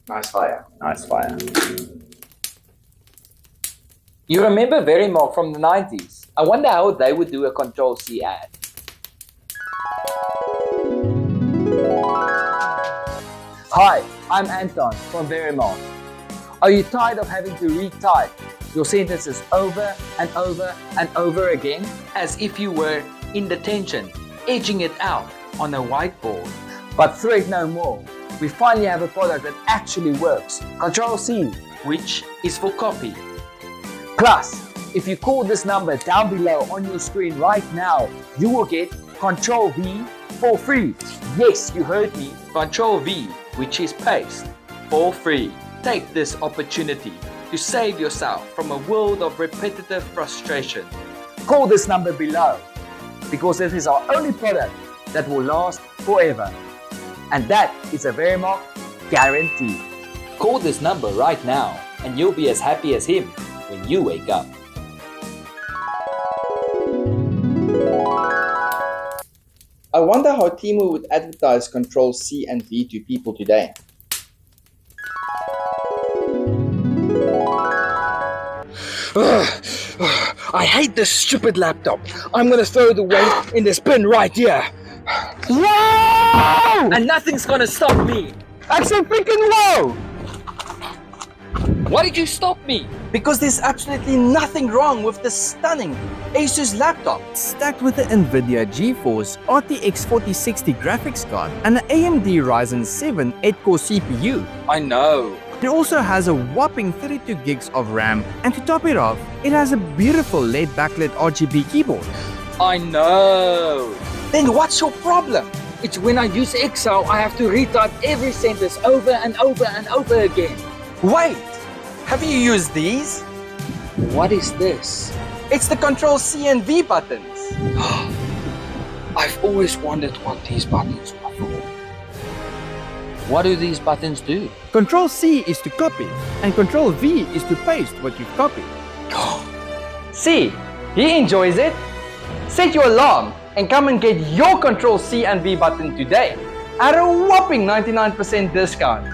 Nice fire. Nice fire. You remember Verymark from the 90s? I wonder how they would do a Control-C ad. Hi, I'm Anton from Verymark. Are you tired of having to retype your sentences over and over and over again as if you were in detention, edging it out on a whiteboard? But fret no more. We finally have a product that actually works. Control-C, which is for copy. Plus, if you call this number down below on your screen right now, you will get Control-V for free. Yes, you heard me. Control-V, which is paste, for free. Take this opportunity to save yourself from a world of repetitive frustration. Call this number below because it is our only product that will last forever. And that is a Verymark guarantee. Call this number right now and you'll be as happy as him when you wake up. I wonder how Temu would advertise Control-C and V to people today. I hate this stupid laptop. I'm gonna throw it away in this bin right here. Whoa! And nothing's gonna stop me. I said freaking whoa! Why did you stop me? Because there's absolutely nothing wrong with this stunning Asus laptop. Stacked with the NVIDIA GeForce RTX 4060 graphics card and an AMD Ryzen 7 8-core CPU. I know. It also has a whopping 32 gigs of RAM, and to top it off, it has a beautiful LED backlit RGB keyboard. I know. Then what's your problem? It's when I use Excel, I have to retype every sentence over and over and over again. Wait, have you used these? What is this? It's the Control-C and V buttons. I've always wondered what these buttons are for. What do these buttons do? Control-C is to copy, and Control-V is to paste what you've copied. See, he enjoys it. Set your alarm and come and get your Control-C and V button today at a whopping 99% discount.